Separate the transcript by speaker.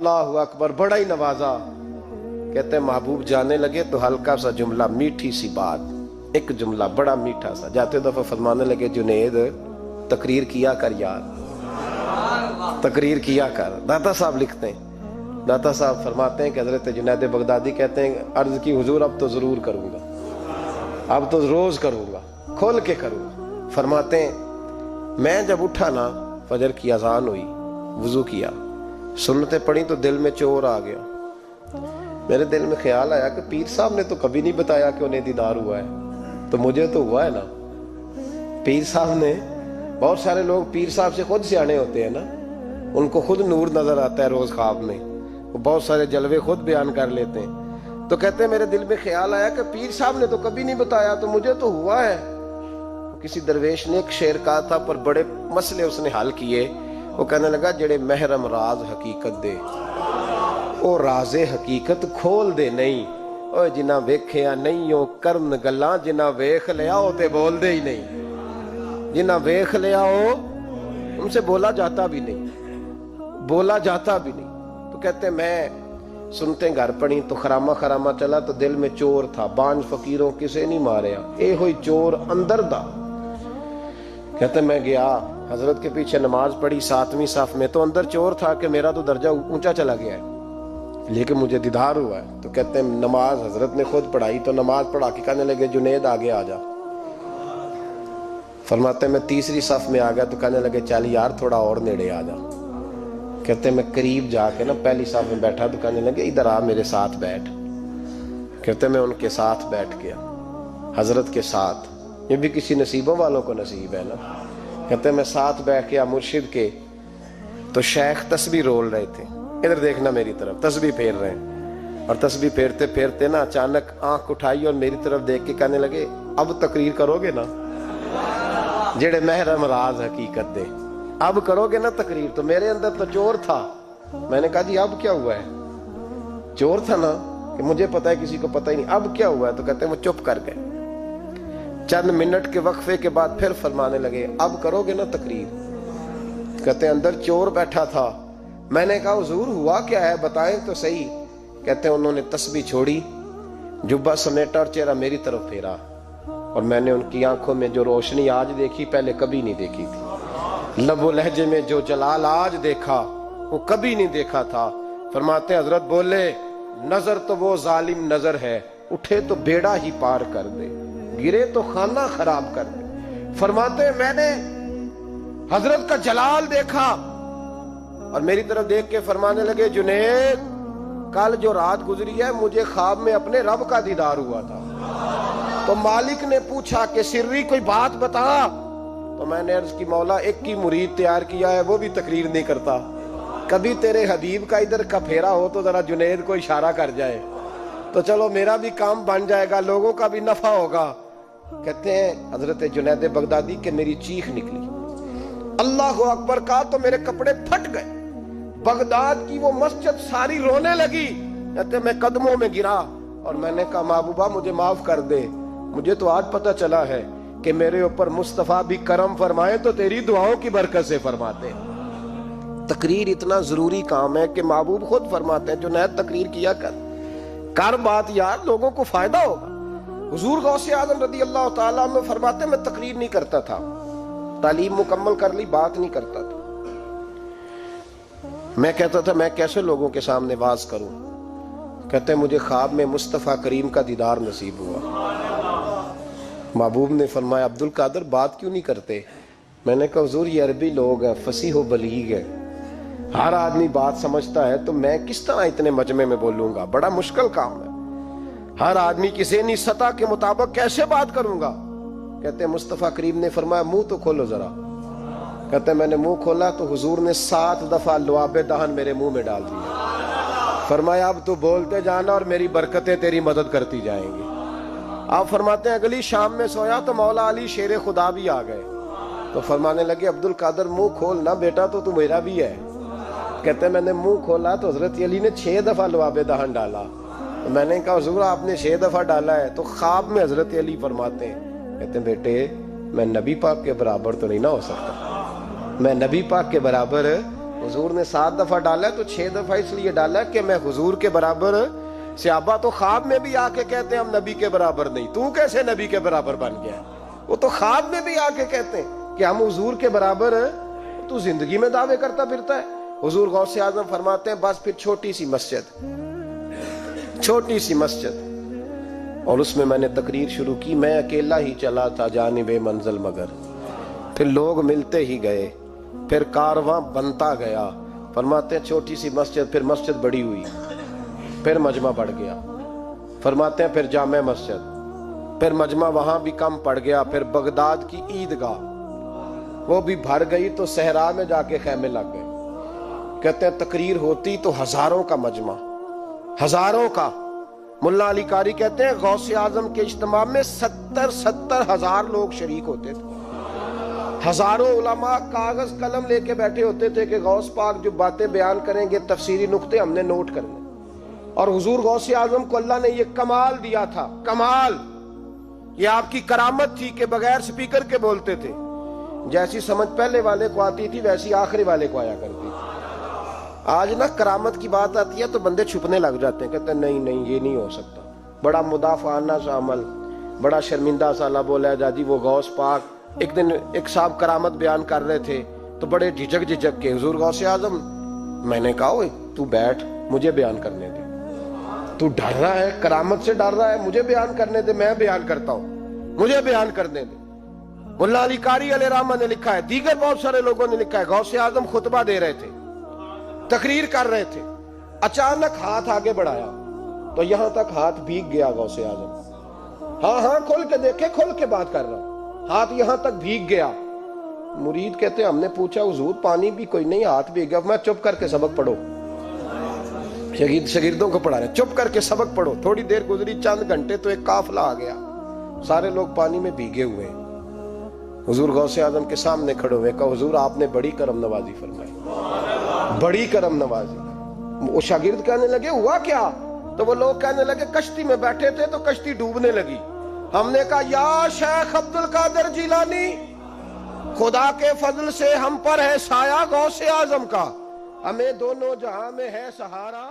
Speaker 1: अल्लाह अकबर, बड़ा ही नवाजा। कहते हैं महबूब जाने लगे तो हल्का सा जुमला, मीठी सी बात, एक जुमला बड़ा मीठा सा। जाते दफा फरमाने लगे जुनेद तकरीर किया कर यार, तकरीर किया कर। दाता साहब लिखते हैं, दाता साहब फरमाते हैं कि हजरत जुनैद बगदादी कहते हैं अर्ज की हुजूर अब तो जरूर करूंगा, अब तो रोज करूंगा, खोल के करूंगा। फरमाते हैं मैं जब उठा ना, फजर की अजान हुई, वुजू किया, सुन्नतें पढ़ी तो दिल में चोर आ गया। मेरे दिल में ख्याल आया कि पीर साहब ने तो कभी नहीं बताया कि उन्हें दीदार हुआ है, तो मुझे तो हुआ है ना। पीर साहब ने, बहुत सारे लोग पीर साहब से खुद सियाने होते हैं ना, उनको खुद नूर नजर आता है रोज ख्वाब में, वो बहुत सारे जलवे खुद बयान कर लेते हैं। तो कहते हैं मेरे दिल में ख्याल आया कि पीर साहब ने तो कभी नहीं बताया, तो मुझे तो हुआ है। किसी दरवेश ने एक शेर कहा था, पर बड़े मसले उसने हल किए। वो कहने लगा जेड़े महरम राज हकीकत दे ओ राजे हकीकत खोल दे नहीं, ओ जिन्ना वेखिया नहीं ओ करन गल्लां, जिन्ना वेख लिया ओ ते बोल दे ही नहीं, जिन्ना वेख लिया ओ उनसे बोला जाता भी नहीं, बोला जाता भी नहीं। तो कहते मैं सुनते घर पड़ी तो खरामा खरामा चला तो दिल में चोर था, बांझ फकीरों किसे नहीं मारिया, ए होई चोर अंदर दा। कहते मैं गया हजरत के पीछे नमाज पढ़ी 7वीं साफ में, तो अंदर चोर था कि मेरा तो दर्जा ऊंचा चला गया है, लेकिन मुझे दीदार हुआ है। तो कहते हैं नमाज हजरत ने खुद पढ़ाई, तो नमाज पढ़ा के कहने लगे जुनेद आगे आ जा। फरमाते मैं तीसरी सफ में आ गया तो कहने लगे चल यार थोड़ा और नेड़े आ जा। कहते मैं करीब जाके ना पहली सफ में बैठा तो कहने लगे इधर आ मेरे साथ बैठ। कहते मैं उनके साथ बैठ गया, हजरत के साथ। ये भी किसी नसीबों वालों को नसीब है ना। कहते मैं साथ बैठ गया मुर्शिद के, तो शेख तस्बीह रोल रहे थे, इधर देखना मेरी तरफ, तस्बीह फेर रहे हैं, और तस्बीह फेरते फेरते ना अचानक आंख उठाई और मेरी तरफ देख के कहने लगे अब तकरीर करोगे ना, जेड़े महरम राज हकीकत दे, अब करोगे ना तकरीर। तो मेरे अंदर तो चोर था, मैंने कहा जी अब क्या हुआ है, चोर था ना कि मुझे पता है किसी को पता ही नहीं, अब क्या हुआ है। तो कहते हैं वो चुप कर गए। चंद मिनट के वक्फे के बाद फिर फरमाने लगे अब करोगे ना तकरीर। कहते हैं अंदर चोर बैठा था, मैंने कहा हुजूर हुआ क्या है बताएं तो सही। कहते हैं उन्होंने तस्बीह छोड़ी, जुब्बा समेटा और चेहरा मेरी तरफ फेरा, और मैंने उनकी आंखों में जो रोशनी आज देखी पहले कभी नहीं देखी थी, लबो लहजे में जो जलाल आज देखा वो कभी नहीं देखा था। फरमाते हजरत बोले नजर तो वो जालिम नजर है, उठे तो बेड़ा ही पार कर दे, गिरे तो खाना खराब कर दे। फरमाते मैंने हजरत का जलाल देखा और मेरी तरफ देख के फरमाने लगे जुनेद कल जो रात गुजरी है मुझे ख्वाब में अपने रब का दीदार हुआ था। तो मालिक ने पूछा कि सिर्री कोई बात बता, तो मैंने अर्ज की मौला एक की मुरीद तैयार किया है वो भी तकरीर नहीं करता, कभी तेरे हबीब का इधर का फेरा हो तो जरा जुनेद को इशारा कर जाए तो चलो मेरा भी काम बन जाएगा, लोगों का भी नफा होगा। कहते हैं हजरत जुनैद बगदादी के मेरी चीख निकली, अल्लाह अकबर का, तो मेरे कपड़े फट गए। बगदाद की वो मस्जिद सारी रोने लगी। कहते मैं कदमों में गिरा और मैंने कहा महबूबा मुझे माफ कर दे, मुझे तो आज पता चला है कि मेरे ऊपर मुस्तफा भी करम फरमाए तो तेरी दुआओं की बरकत से फरमाते। तकरीर इतना जरूरी काम है कि महबूब खुद फरमाते हैं जुनैद तकरीर किया कर बात यार, लोगों को फायदा होगा। हुजूर गौसे आजम रदी अल्लाह ताला में फरमाते मैं तकरीर नहीं करता था, तालीम मुकम्मल कर ली, बात नहीं करता था। मैं कहता था मैं कैसे लोगों के सामने वाज करूं। कहते मुझे ख्वाब में मुस्तफा करीम का दीदार नसीब हुआ। महबूब ने फरमाया अब्दुल कादर बात क्यों नहीं करते। मैंने कहा हुजूर ये अरबी लोग हैं, फसीह व बलीग है, हर आदमी बात समझता है, तो मैं किस तरह इतने मजमे में बोलूंगा, बड़ा मुश्किल काम है, हर आदमी की ज़हनी सतह के मुताबिक कैसे बात करूंगा। कहते मुस्तफा करीम ने फरमाया मुंह तो खोलो जरा। कहते मैंने मुंह खोला तो हुजूर ने 7 दफा लुआबे दहन मेरे मुंह में डाल दिया। फरमाया अब तू बोलते जाना और मेरी बरकतें तेरी मदद करती जाएंगी। आप फरमाते हैं अगली शाम में सोया तो मौला अली शेर खुदा भी आ गए, तो फरमाने लगे अब्दुल कादर मुंह खोल ना बेटा, तो तू मेरा भी है। कहते मैंने मुंह खोला तो हजरत अली ने 6 दफा लुआबे दहन डाला। तो मैंने कहा हुजूर आपने 6 दफा डाला है। तो ख्वाब में हजरत अली फरमाते हैं, कहते बेटे मैं नबी पाक के बराबर तो नहीं ना हो सकता, मैं नबी पाक के बराबर حضور نے 7 دفعہ ڈالا ہے تو 6 دفعہ اس لیے ڈالا کہ میں حضور کے برابر. صحابہ تو خواب میں بھی آ کے کہتے ہیں ہم نبی کے برابر نہیں. تو کیسے نبی کے برابر بن گیا؟ وہ تو خواب میں بھی آ کے کہتے ہیں کہ ہم حضور کے برابر ہیں. تو زندگی میں دعوے کرتا پھرتا ہے. حضور غوث اعظم فرماتے ہیں بس پھر چھوٹی سی مسجد, اور اس میں نے تقریر شروع کی. میں اکیلا ہی چلا تھا جانب منزل مگر, پھر لوگ ملتے ہی گئے, پھر کارواں بنتا گیا. فرماتے ہیں چھوٹی سی مسجد, پھر مسجد بڑی ہوئی, پھر مجمع بڑھ گیا. فرماتے ہیں پھر جامع مسجد, پھر مجمع وہاں بھی کم پڑ گیا. پھر بغداد کی عیدگاہ وہ بھی بھر گئی تو صحرا میں جا کے خیمے لگ گئے. کہتے ہیں تقریر ہوتی تو ہزاروں کا مجمع, ہزاروں کا. ملا علی قاری کہتے ہیں غوث اعظم کے اجتماع میں 70 ہزار لوگ شریک ہوتے تھے. ہزاروں علماء کاغذ قلم لے کے بیٹھے ہوتے تھے کہ غوث پاک جو باتیں بیان کریں گے تفسیری نقطے ہم نے نوٹ کرنے. اور حضور غوث اعظم کو اللہ نے یہ کمال دیا تھا, کمال, یہ آپ کی کرامت تھی کہ بغیر سپیکر کے بولتے تھے. جیسی سمجھ پہلے والے کو آتی تھی ویسی آخری والے کو آیا کرتی تھی. آج نا کرامت کی بات آتی ہے تو بندے چھپنے لگ جاتے ہیں, کہتے ہیں نہیں یہ نہیں ہو سکتا. بڑا مدافعانہ سا عمل, بڑا شرمندہ سا لب بولا جی وہ غوث پاک. ایک دن ایک صاحب کرامت بیان کر رہے تھے تو بڑے جھجک کے حضور غوث اعظم, میں نے کہا تو بیٹھ مجھے بیان کرنے دے. تو ڈر رہا ہے, کرامت سے ڈر رہا ہے, مجھے بیان کرنے دے, میں بیان کرتا ہوں, مجھے بیان کرنے دے. ملا علی قاری علیہ رحمہ نے لکھا ہے, دیگر بہت سارے لوگوں نے لکھا ہے, غوث اعظم خطبہ دے رہے تھے, تقریر کر رہے تھے, اچانک ہاتھ آگے بڑھایا تو یہاں تک ہاتھ بھیگ گیا غوث اعظم. ہاں کھول کے دیکھے, کھول کے بات کر رہا ہوں, ہاتھ یہاں تک بھیگ گیا. مرید کہتے ہم نے پوچھا حضور پانی بھی کوئی نہیں, ہاتھ بھیگ گیا. میں چپ کر کے سبق پڑھو, شاگردوں کو پڑھا رہے, چپ کر کے سبق پڑھو. تھوڑی دیر گزری, چند گھنٹے تو ایک قافلہ آ گیا, سارے لوگ پانی میں بھیگے ہوئے ہیں. حضور غوث اعظم کے سامنے کھڑے ہوئے, کہا حضور آپ نے بڑی کرم نوازی فرمائی, بڑی کرم نوازی. وہ شاگرد کہنے لگے ہوا کیا؟ تو وہ لوگ کہنے لگے کشتی میں بیٹھے تھے تو کشتی ڈوبنے لگی. ہم نے کہا یا شیخ عبد القادر جیلانی, خدا کے فضل سے ہم پر ہے سایہ غوث اعظم کا, ہمیں دونوں جہاں میں ہے سہارا.